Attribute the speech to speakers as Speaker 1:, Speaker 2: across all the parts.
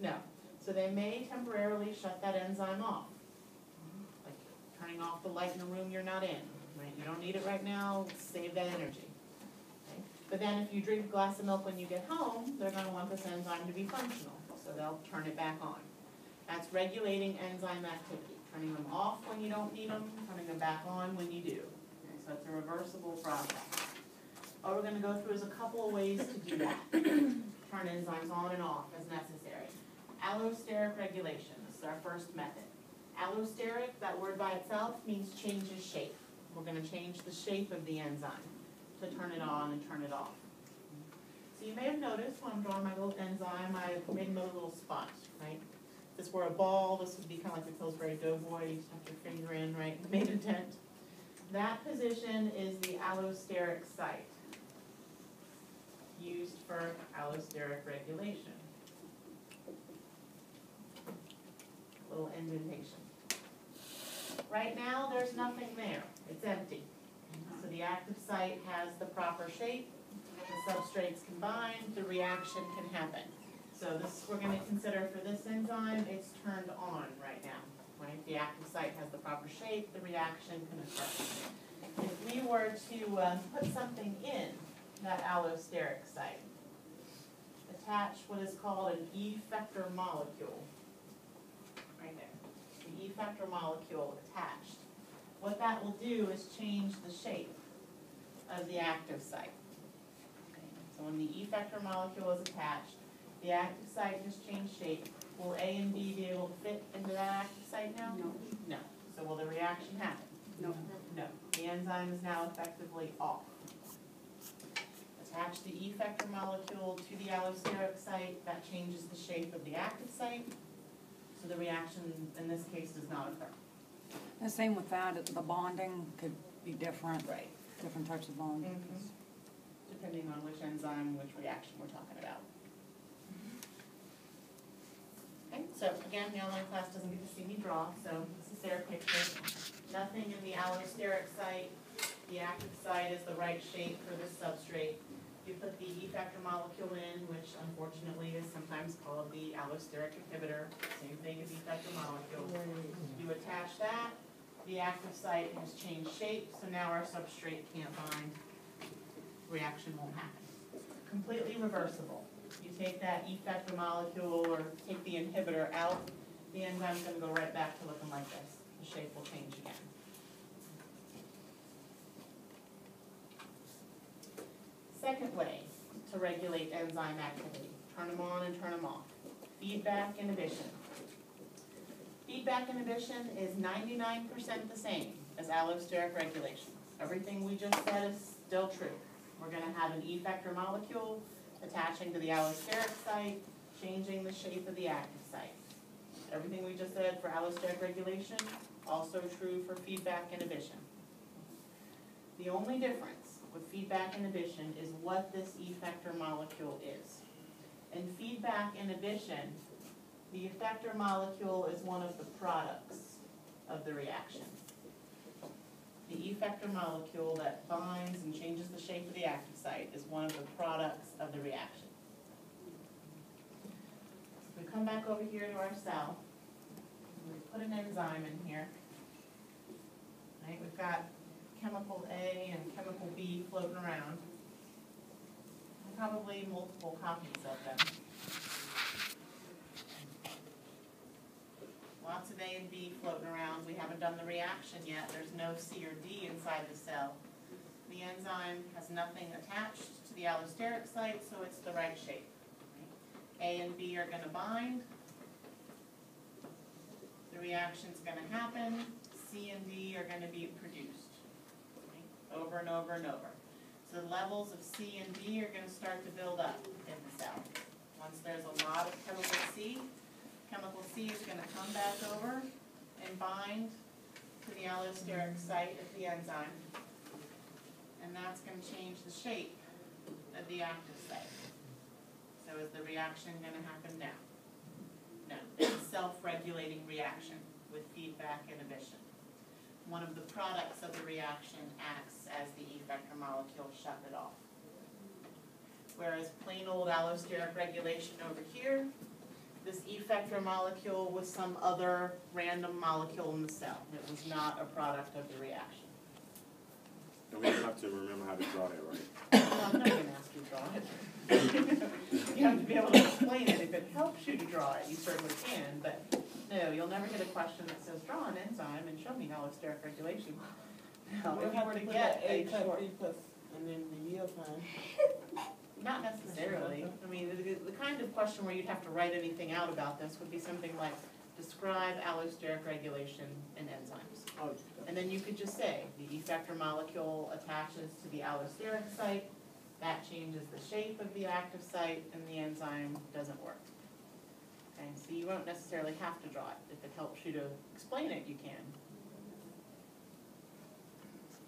Speaker 1: No. So they may temporarily shut that enzyme off. Like turning off the light in a room you're not in, right? You don't need it right now, save that energy. Okay? But then if you drink a glass of milk when you get home, they're going to want this enzyme to be functional, so they'll turn it back on. That's regulating enzyme activity, turning them off when you don't need them, turning them back on when you do. Okay? So it's a reversible process. What we're going to go through is a couple of ways to do that. Turn enzymes on and off as necessary. Allosteric regulation, this is our first method. Allosteric, that word by itself, means changes shape. We're going to change the shape of the enzyme to turn it on and turn it off. So you may have noticed when I'm drawing my little enzyme, I made another little spot, right? If this were a ball, this would be kind of like the Pillsbury Doughboy, you just have your finger in, right, made a dent. That position is the allosteric site, used for allosteric regulation. Little indentation. Right now, there's nothing there. It's empty. So the active site has the proper shape. The substrates combine. The reaction can happen. So this we're going to consider for this enzyme. It's turned on right now. Right? The active site has the proper shape. The reaction can occur. If we were to put something in that allosteric site, attach what is called an effector molecule. Right there. The effector molecule attached. What that will do is change the shape of the active site. Okay. So when the effector molecule is attached, the active site has changed shape. Will A and B be able to fit into that active site now?
Speaker 2: No.
Speaker 1: No. So will the reaction happen?
Speaker 2: No.
Speaker 1: No. The enzyme is now effectively off. Attach the effector molecule to the allosteric site. That changes the shape of the active site. So the reaction in this case does not occur.
Speaker 2: The same with that, the bonding could be different.
Speaker 1: Right.
Speaker 2: Different types of bonding.
Speaker 1: Depending on which enzyme, which reaction we're talking about. Okay, so again, the online class doesn't get to see me draw, so this is their picture. Nothing in the allosteric site. The active site is the right shape for this substrate. You put the effector molecule in, which unfortunately is sometimes called the allosteric inhibitor. Same thing as effector molecule. You attach that. The active site has changed shape, so now our substrate can't bind. Reaction won't happen. Completely reversible. You take that effector molecule or take the inhibitor out, the enzyme's going to go right back to looking like this. The shape will change again. Second way to regulate enzyme activity. Turn them on and turn them off. Feedback inhibition. Feedback inhibition is 99% the same as allosteric regulation. Everything we just said is still true. We're going to have an effector molecule attaching to the allosteric site, changing the shape of the active site. Everything we just said for allosteric regulation, also true for feedback inhibition. The only difference with feedback inhibition is what this effector molecule is. In feedback inhibition, the effector molecule is one of the products of the reaction. The effector molecule that binds and changes the shape of the active site is one of the products of the reaction. So if we come back over here to our cell, we put an enzyme in here. Right, we've got chemical A and chemical B floating around. Probably multiple copies of them. Lots of A and B floating around. We haven't done the reaction yet. There's no C or D inside the cell. The enzyme has nothing attached to the allosteric site, so it's the right shape. A and B are going to bind. The reaction's going to happen. C and D are going to be produced. Over and over and over. So the levels of C and D are going to start to build up in the cell. Once there's a lot of chemical C is going to come back over and bind to the allosteric site of the enzyme. And that's going to change the shape of the active site. So is the reaction going to happen now? No. It's a self-regulating reaction with feedback inhibition. One of the products of the reaction acts as the effector molecule shut it off. Whereas plain old allosteric regulation over here, this effector molecule was some other random molecule in the cell. It was not a product of the reaction.
Speaker 3: And we have to remember how to draw that, right?
Speaker 1: Well, I'm not gonna ask you to draw it. You have to be able to explain it. If it helps you to draw it, you certainly can, but no, you'll never get a question that says, draw an enzyme and show me allosteric regulation. No,
Speaker 4: We'll
Speaker 1: if you
Speaker 4: have
Speaker 1: were
Speaker 4: to
Speaker 1: to
Speaker 4: put
Speaker 1: get
Speaker 4: that
Speaker 1: a
Speaker 4: A cut
Speaker 1: short,
Speaker 4: B plus, and then the yield time.
Speaker 1: not necessarily. I mean, the kind of question where you'd have to write anything out about this would be something like, describe allosteric regulation in enzymes.
Speaker 4: Oh,
Speaker 1: And then you could just say, the effector molecule attaches to the allosteric site, that changes the shape of the active site, and the enzyme doesn't work. Okay, so you won't necessarily have to draw it. If it helps you to explain it, you can.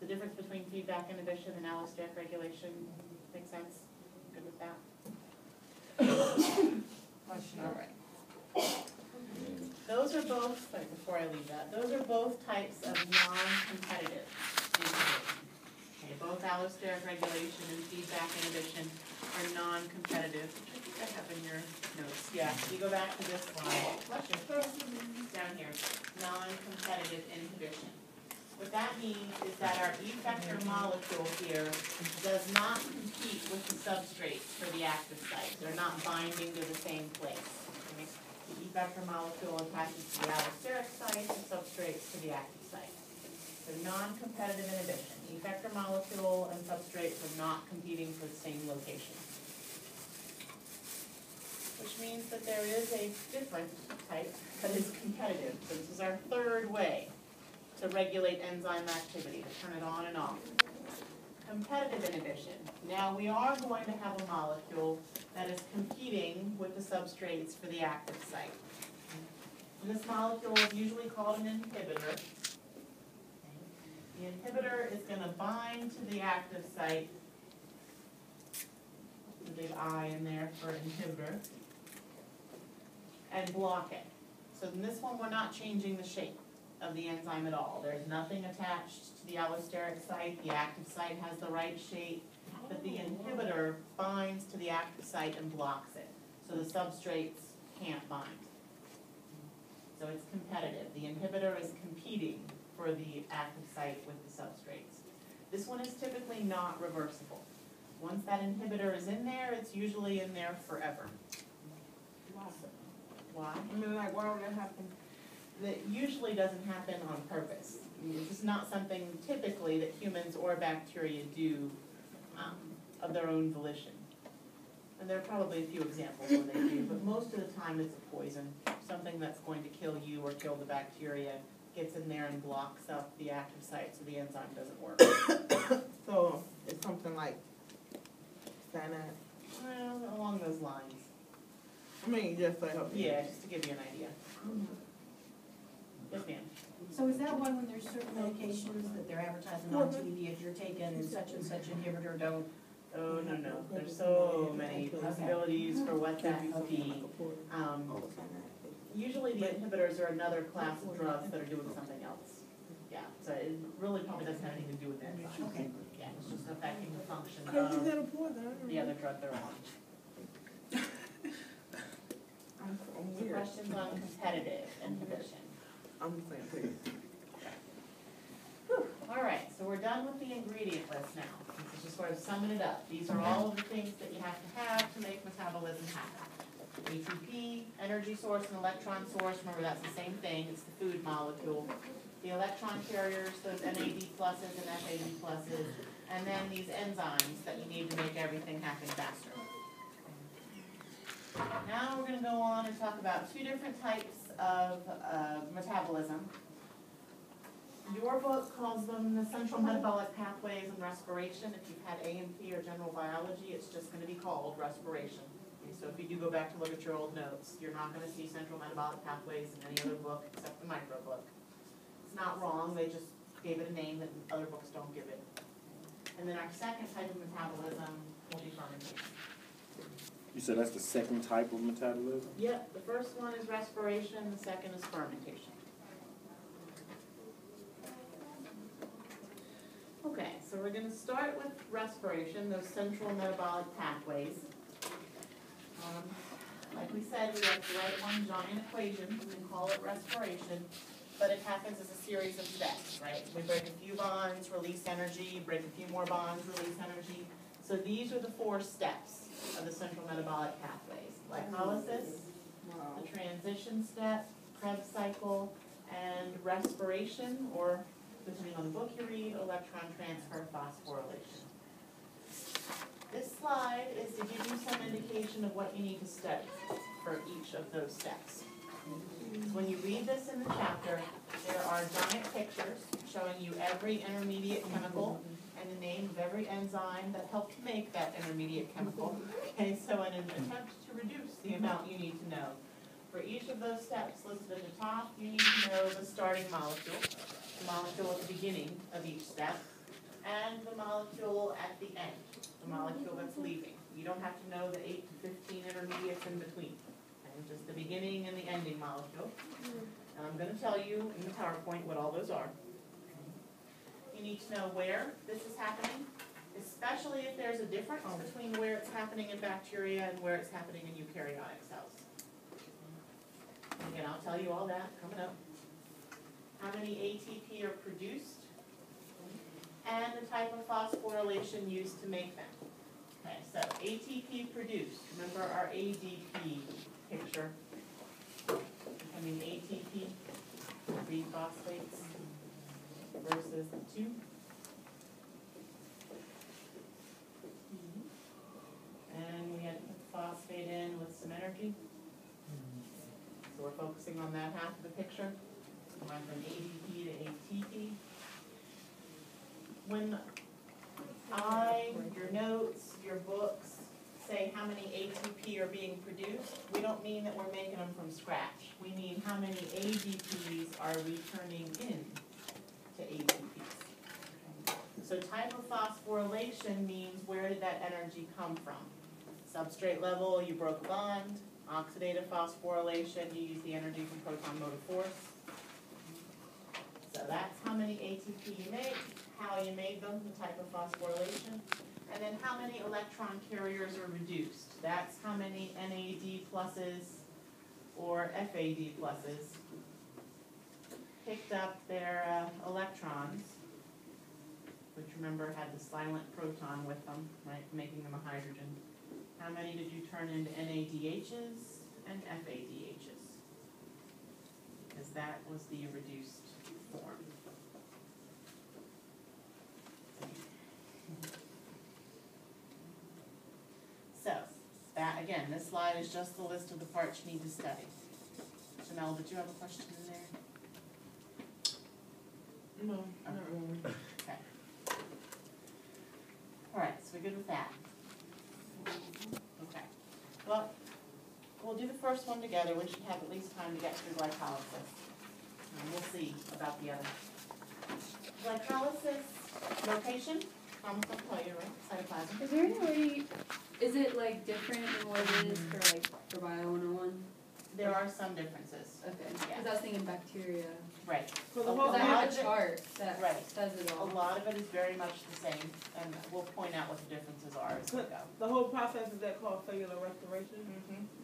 Speaker 1: The difference between feedback inhibition and allosteric regulation, make sense? Good with that? All right. Those are both, sorry, before I leave that, those are both types of non-competitive inhibition. Okay, both allosteric regulation and feedback inhibition are non-competitive, which I think I have in your notes. Yeah, you go back to this slide, down here, non-competitive inhibition. What that means is that our effector molecule here does not compete with the substrates for the active site. They're not binding to the same place. Okay? The effector molecule attaches to the allosteric site, the substrates to the active site. So non-competitive inhibition. The effector molecule and substrates are not competing for the same location. Which means that there is a different type that is competitive. So this is our third way to regulate enzyme activity, to turn it on and off. Competitive inhibition. Now we are going to have a molecule that is competing with the substrates for the active site. And this molecule is usually called an inhibitor. The inhibitor is going to bind to the active site, the big I in there for inhibitor, and block it. So in this one, we're not changing the shape of the enzyme at all. There's nothing attached to the allosteric site. The active site has the right shape, but the inhibitor binds to the active site and blocks it. So the substrates can't bind. So it's competitive. The inhibitor is competing for the active site with the substrates. This one is typically not reversible. Once that inhibitor is in there, it's usually in there forever. Why?
Speaker 4: I mean, like, why would that happen?
Speaker 1: That usually doesn't happen on purpose. I mean, this is not something typically that humans or bacteria do of their own volition. And there are probably a few examples where they do, but most of the time it's a poison. Something that's going to kill you or kill the bacteria gets in there and blocks up the active site so the enzyme doesn't work.
Speaker 4: So, it's something like cyanide.
Speaker 1: Well, along those lines.
Speaker 4: I mean, just to help you.
Speaker 1: Yeah, just to give you an idea. Yes, ma'am.
Speaker 5: So is that why when there's certain medications that they're advertising on TV, if you're taking such and such inhibitor, don't?
Speaker 1: Oh, no. There's so many possibilities for what that could be. Usually the inhibitors are another class of drugs that are doing something else. Yeah, so it really probably doesn't have anything to do with enzymes.
Speaker 5: Okay.
Speaker 1: Yeah, it's just affecting the function
Speaker 4: Cause you
Speaker 1: of
Speaker 4: got a poison.
Speaker 1: the other drug they're on.
Speaker 4: I'm
Speaker 1: So
Speaker 4: weird.
Speaker 1: questions on competitive inhibition.
Speaker 4: I'm the same thing.
Speaker 1: Whew. All right, so we're done with the ingredient list now. This is just sort of summing it up. These are all of the things that you have to make metabolism happen. ATP, energy source and electron source, remember that's the same thing, it's the food molecule. The electron carriers, those NAD pluses and FAD pluses, and then these enzymes that you need to make everything happen faster. Now we're going to go on and talk about two different types of metabolism. Your book calls them the central metabolic pathways and respiration. If you've had A&P or general biology, it's just going to be called respiration. Okay, so if you do go back to look at your old notes, you're not going to see central metabolic pathways in any other book except the micro book. It's not wrong, they just gave it a name that other books don't give it. And then our second type of metabolism will be fermentation.
Speaker 3: You said that's the second type of metabolism?
Speaker 1: Yep, the first one is respiration, the second is fermentation. Okay, so we're going to start with respiration, those central metabolic pathways. like we said, we have to write one giant equation and call it respiration, but it happens as a series of steps, right? We break a few bonds, release energy, break a few more bonds, release energy. So these are the 4 steps of the central metabolic pathways: glycolysis, the transition step, Krebs cycle, and respiration, or depending on the book you read, electron transfer phosphorylation. This slide is to give you some indication of what you need to study for each of those steps. When you read this in the chapter, there are giant pictures showing you every intermediate chemical and the name of every enzyme that helped make that intermediate chemical. Okay, so in an attempt to reduce the amount you need to know, for each of those steps listed at the top, you need to know the starting molecule, the molecule at the beginning of each step, and the molecule at the end, the molecule that's leaving. You don't have to know the 8 to 15 intermediates in between. Okay, just the beginning and the ending molecule. And I'm going to tell you in the PowerPoint what all those are. You need to know where this is happening, especially if there's a difference between where it's happening in bacteria and where it's happening in eukaryotic cells. Again, I'll tell you all that coming up. How many ATP are produced, and the type of phosphorylation used to make them. Okay, so ATP produced. Remember our ADP picture? ATP, 3 phosphates versus the 2. And we had to put the phosphate in with some energy. So we're focusing on that half of the picture. We went from ADP to ATP. When your notes, your books say how many ATP are being produced, we don't mean that we're making them from scratch. We mean how many ADPs are returning in to ATPs. So type of phosphorylation means where did that energy come from? Substrate level, you broke a bond. Oxidative phosphorylation, you use the energy from proton motive force. So that's how many ATP you make, how you made them, the type of phosphorylation, and then how many electron carriers are reduced. That's how many NAD pluses or FAD pluses picked up their electrons, which remember had the silent proton with them, right, making them a hydrogen. How many did you turn into NADHs and FADHs? Because that was the reduced form. So, that again, this slide is just the list of the parts you need to study. Janelle, did you have a question in there?
Speaker 4: No, not really.
Speaker 1: Okay. All right, so we're good with that. Okay. Well, we'll do the first one together. We should have at least time to get through glycolysis. And we'll see about the other. Glycolysis location, Thomas will tell you, right? Cytoplasm.
Speaker 6: Is there any way, is it like different than what it is for Bio 101?
Speaker 1: There are some differences.
Speaker 6: Okay,
Speaker 1: Yeah.
Speaker 6: because I was thinking bacteria.
Speaker 1: Right.
Speaker 4: For the
Speaker 1: A
Speaker 4: whole
Speaker 6: Because I
Speaker 1: lot
Speaker 6: have
Speaker 1: of
Speaker 6: a
Speaker 1: it-
Speaker 6: chart that
Speaker 1: Right.
Speaker 6: says it
Speaker 1: A
Speaker 6: all.
Speaker 1: lot of it is very much the same, and we'll point out what the differences are as we go.
Speaker 4: The whole process, is that called cellular respiration?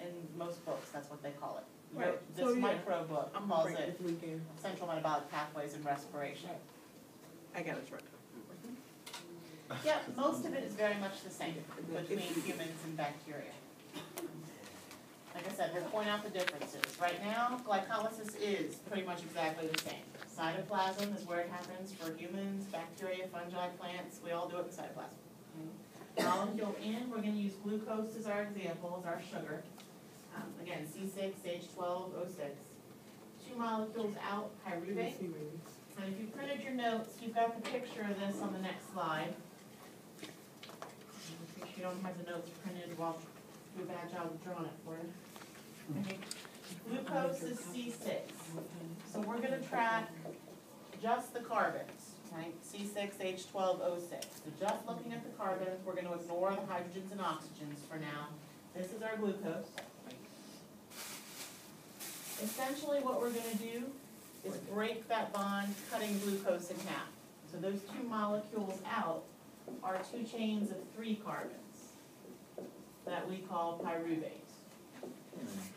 Speaker 1: In most books, that's what they call it.
Speaker 4: Right.
Speaker 1: This
Speaker 4: So, yeah.
Speaker 1: micro book
Speaker 4: I'm
Speaker 1: calls
Speaker 4: afraid
Speaker 1: it
Speaker 4: this weekend.
Speaker 1: central metabolic pathways and respiration.
Speaker 4: I got it right.
Speaker 1: Yeah, most of it is very much the same between humans and bacteria. Like I said, we'll point out the differences. Right now, glycolysis is pretty much exactly the same. Cytoplasm is where it happens for humans, bacteria, fungi, plants. We all do it in cytoplasm. Molecule in, we're going to use glucose as our example, as our sugar. Again, C6H12O6. 2 molecules out, pyruvate. And if you printed your notes, you've got the picture of this on the next slide. Make sure you don't have the notes printed while do a bad job of drawing it for you. Okay. Glucose is C6. So we're going to track just the carbons, right? C6H12O6. So just looking at the carbons, we're going to ignore the hydrogens and oxygens for now. This is our glucose. Essentially what we're going to do is break that bond, cutting glucose in half. So those 2 molecules out are 2 chains of 3 carbons that we call pyruvate.
Speaker 7: Wait a minute.